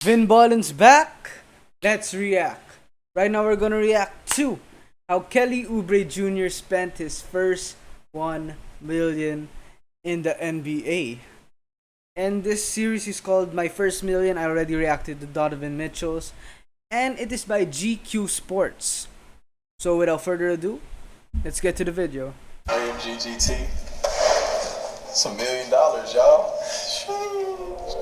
Vin Ballin's back. Let's react. Right now we're gonna react to how Kelly Oubre Jr. spent his first 1 million in the NBA. And this series is called My First Million. I already reacted to Donovan Mitchell's, and it is by GQ Sports. So without further ado, let's get to the video. AMGGT. It's $1 million, y'all. Sheesh.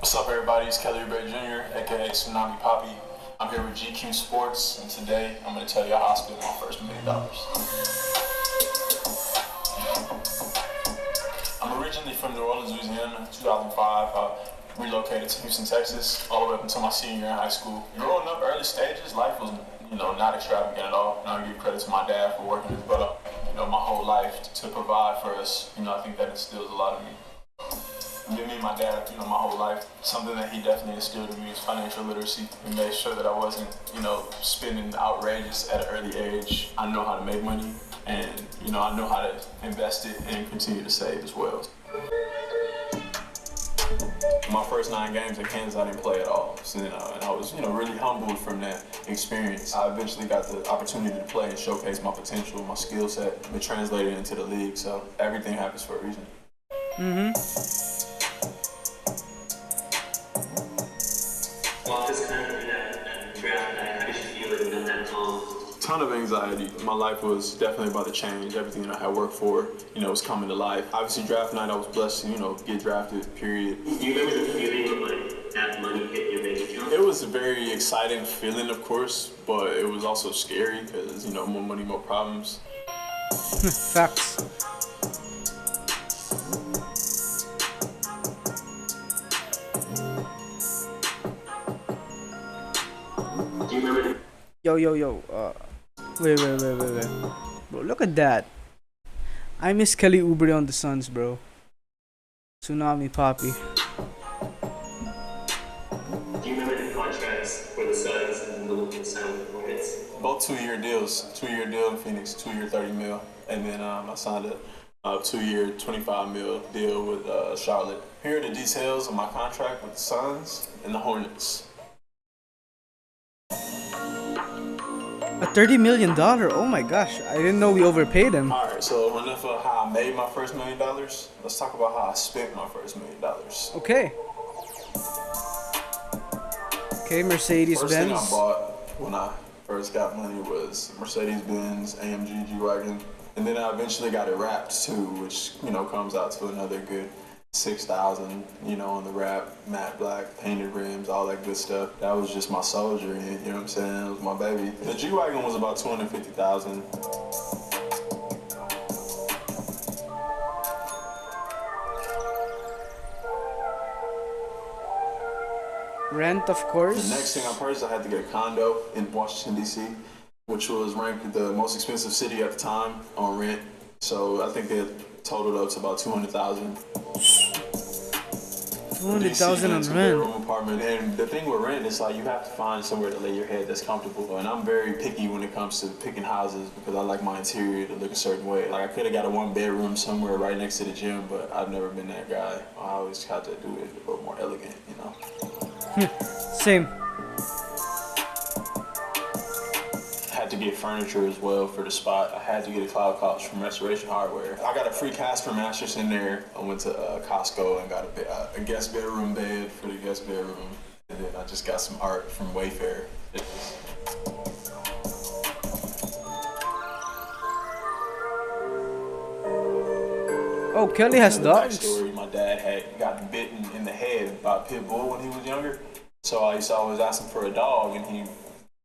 What's up, everybody? It's Kelly Oubre Jr., aka Tsunami Poppy. I'm here with GQ Sports, and today I'm going to tell you how I spent my first $1 million. I'm originally from New Orleans, Louisiana. 2005, I relocated to Houston, Texas, all the way up until my senior year in high school. Growing up, early stages, life was, not extravagant at all. And I give credit to my dad for working his butt up, my whole life to provide for us. I think that instills a lot of me. Me and my dad, my whole life, something that he definitely instilled in me is financial literacy. He made sure that I wasn't, spending outrageous at an early age. I know how to make money, and, I know how to invest it and continue to save as well. My first 9 games in Kansas, I didn't play at all. So, and I was, really humbled from that experience. I eventually got the opportunity to play and showcase my potential, my skill set, and translate it into the league. So everything happens for a reason. Ton of anxiety. My life was definitely about to change. Everything that I had worked for, was coming to life. Obviously, draft night, I was blessed to, get drafted, period. Do you remember the feeling of like that money hit your bank account? It was a very exciting feeling, of course, but it was also scary because, more money, more problems. Facts. Do you remember Yo. Wait. Bro, look at that. I miss Kelly Oubre on the Suns, bro. Tsunami Poppy. Do you remember the contracts for the Suns and the signed with the Hornets? Both 2-year deals. 2-year deal in Phoenix, 2-year 30 mil. And then I signed a 2-year 25 mil deal with Charlotte. Here are the details of my contract with the Suns and the Hornets. A $30 million. Oh my gosh. I didn't know we overpaid him. Alright, so enough of how I made my first $1 million. Let's talk about how I spent my first $1 million. Okay. Okay, Mercedes First thing I Benz. bought when I first got money was Mercedes-Benz AMG G-Wagon. And then I eventually got it wrapped too, which, comes out to another good $6,000, on the wrap, matte black, painted rims, all that good stuff. That was just my soldier in it, you know what I'm saying? It was my baby. The G-Wagon was about $250,000. Rent, of course. The next thing I purchased, I had to get a condo in Washington, D.C., which was ranked the most expensive city at the time on rent. So I think it totaled up to about $200,000. 200,000 on rent. Apartment. And the thing with rent is like you have to find somewhere to lay your head that's comfortable. And I'm very picky when it comes to picking houses because I like my interior to look a certain way. Like I could have got a 1-bedroom somewhere right next to the gym, but I've never been that guy. I always had to do it a little more elegant, Same. Had to get furniture as well for the spot. I had to get a cloud couch from Restoration Hardware. I got a free Casper mattress in there. I went to Costco and got a guest bedroom bed for the guest bedroom. And then I just got some art from Wayfair. Oh, Kelly has Another dogs. backstory, my dad had gotten bitten in the head by a pit bull when he was younger. So I used to always ask him for a dog, and he,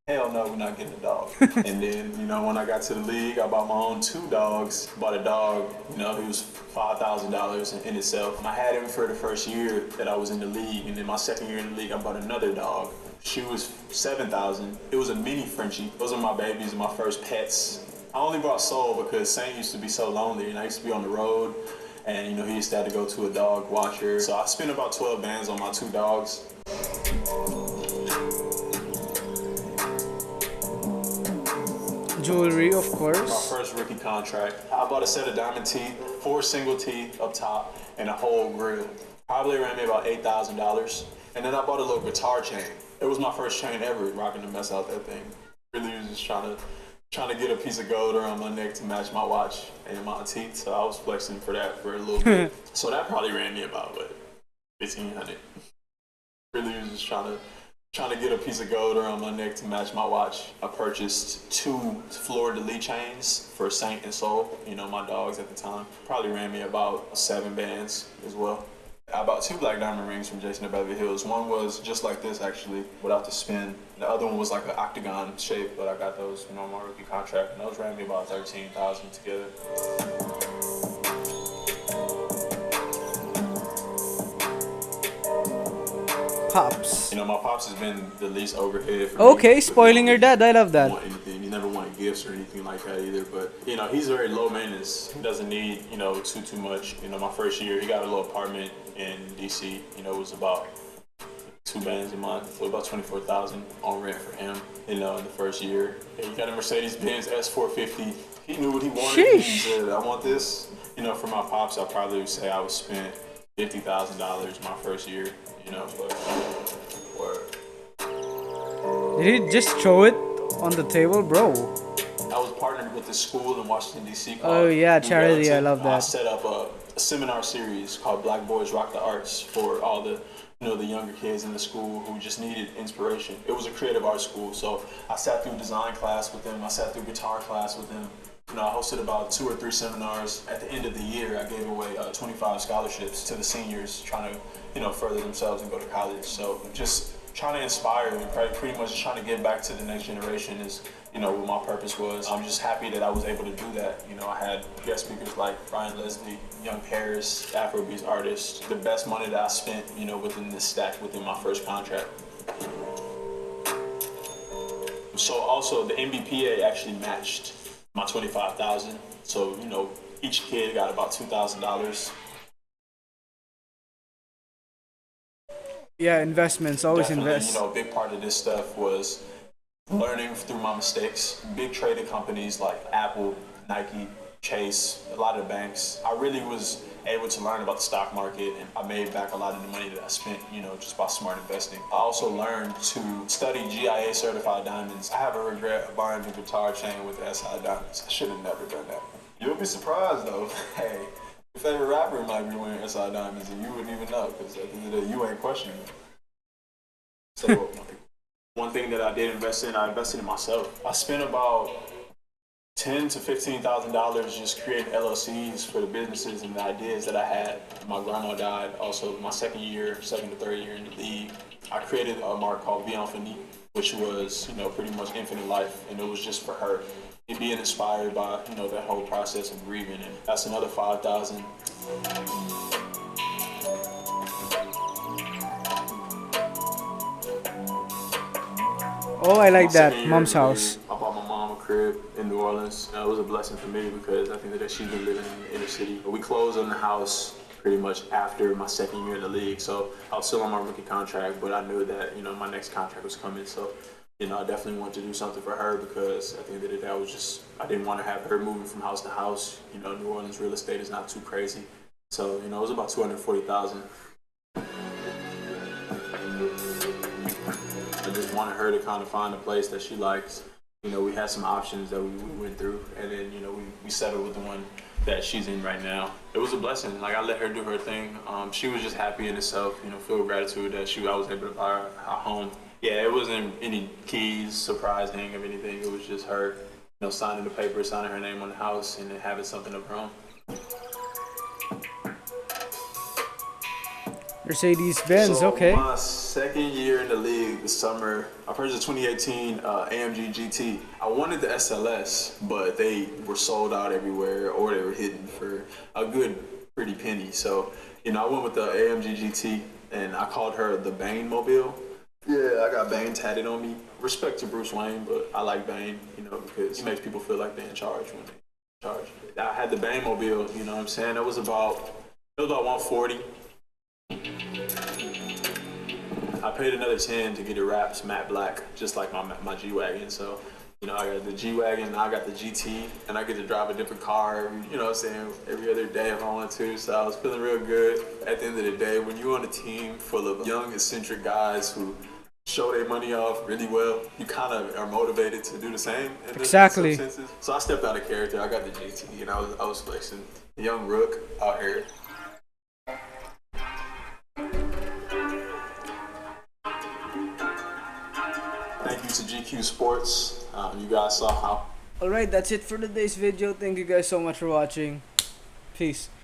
hell no, we're not getting a dog. And then, when I got to the league, I bought my own 2 dogs. Bought a dog, he was $5,000 in itself. I had him for the first year that I was in the league, and then my second year in the league, I bought another dog. She was $7,000. It was a mini Frenchie. Those are my babies and my first pets. I only brought Soul because Saint used to be so lonely, and I used to be on the road. And, he used to have to go to a dog watcher. So I spent about 12 bands on my 2 dogs. Jewelry, of My course. first rookie contract. I bought a set of diamond teeth, 4 single teeth up top, and a whole grill. Probably ran me about $8,000. And then I bought a little guitar chain. It was my first chain ever, rocking the mess out that thing. Really was just trying to get a piece of gold around my neck to match my watch and my teeth. So I was flexing for that for a little bit. So that probably ran me about what, 1,500. Really was just trying to get a piece of gold around my neck to match my watch. I purchased 2 fleur-de-lis chains for Saint and Soul, you know, my dogs at the time. Probably ran me about 7 bands as well. I bought 2 black diamond rings from Jason at Beverly Hills. One was just like this, actually, without the spin. The other one was like an octagon shape, but I got those, you know, on my rookie contract, and those ran me about 13,000 together. Pops. You know, my pops has been the least overhead for Okay, me. spoiling your dad. I love that. Want anything. He never wanted gifts or anything like that either. But you know, he's very low maintenance. He doesn't need, you know, too much. You know, my first year, he got a little apartment in DC. You know, it was about 2 bands a month, so about 24,000 on rent for him. You know, in the first year, and he got a Mercedes-Benz S450. He knew what he wanted. Sheesh. He said, "I want this." You know, for my pops, I probably would say I was spent $50,000 my first year. You know, but word. Did he just throw it on the table, bro? I was partnered with this school in Washington, D.C. called Oh yeah, New charity. I Relative. love I that. set up a seminar series called Black Boys Rock the Arts for all the, you know, the younger kids in the school who just needed inspiration. It was a creative arts school, so I sat through design class with them. I sat through guitar class with them. You know, I hosted about 2 or 3 seminars. At the end of the year, I gave away 25 scholarships to the seniors trying to, you know, further themselves and go to college. So just trying to inspire and pretty much trying to get back to the next generation is, you know, what my purpose was. I'm just happy that I was able to do that. You know, I had guest speakers like Brian Leslie, Young Paris, Afrobeats artists. The best money that I spent, you know, within this stack, within my first contract. So also the MBPA actually matched my $25,000. So, you know, each kid got about $2,000. Yeah, investments. Always Definitely, invest. you know, a big part of this stuff was learning through my mistakes. Big trading companies like Apple, Nike, Chase, a lot of the banks. I really was able to learn about the stock market, and I made back a lot of the money that I spent, you know, just by smart investing. I also learned to study GIA certified diamonds. I have a regret of buying the guitar chain with the SI diamonds. I should have never done that. You'll be surprised though. Hey, your favorite rapper might be wearing SI diamonds and you wouldn't even know, because at the end of the day, you ain't questioning it. So one thing that I did invest in, I invested in myself. I spent about $10,000 to $15,000 just creating LLCs for the businesses and the ideas that I had. My grandma died also my second to third year in the league. I created a mark called Vie Infinie, which was, you know, pretty much infinite life, and it was just for her. And being inspired by, you know, that whole process of grieving, and that's another $5,000. Oh, I like My that. second year Mom's in the house. league, I bought my mom a crib in New Orleans. It was a blessing for me because I think that she's been living in the inner city. We closed on the house pretty much after my second year in the league. So I was still on my rookie contract, but I knew that, you know, my next contract was coming. So, you know, I definitely wanted to do something for her because at the end of the day, I didn't want to have her moving from house to house. You know, New Orleans real estate is not too crazy. So, you know, it was about $240,000. I just wanted her to kind of find a place that she likes. You know, we had some options that we went through, and then, you know, we settled with the one that she's in right now. It was a blessing. Like, I let her do her thing. She was just happy in herself, you know, feel gratitude that I was able to buy her a home. Yeah, it wasn't any keys, surprising of anything. It was just her, you know, signing the paper, signing her name on the house, and then having something of her own. Mercedes-Benz, So okay. my second year in the league, this summer, I purchased a 2018 AMG GT. I wanted the SLS, but they were sold out everywhere, or they were hidden for a good, pretty penny. So, you know, I went with the AMG GT, and I called her the Bane Mobile. Yeah, I got Bane tatted on me. Respect to Bruce Wayne, but I like Bane, you know, because he makes people feel like they're in charge when they're in charge. I had the Bane Mobile, you know what I'm saying? It was about 140. I paid another 10 to get it wrapped matte black, just like my G-Wagon. So, You know, I got the G-Wagon, now I got the GT, and I get to drive a different car, you know what I'm saying, every other day if I want to. So I was feeling real good. At the end of the day, when you're on a team full of young, eccentric guys who show their money off really well, you kind of are motivated to do the same in Exactly. some senses. So I stepped out of character. I got the GT, and I was flexing. The young rook out here. Thank you to GQ Sports. You guys saw how. Alright, that's it for today's video. Thank you guys so much for watching. Peace.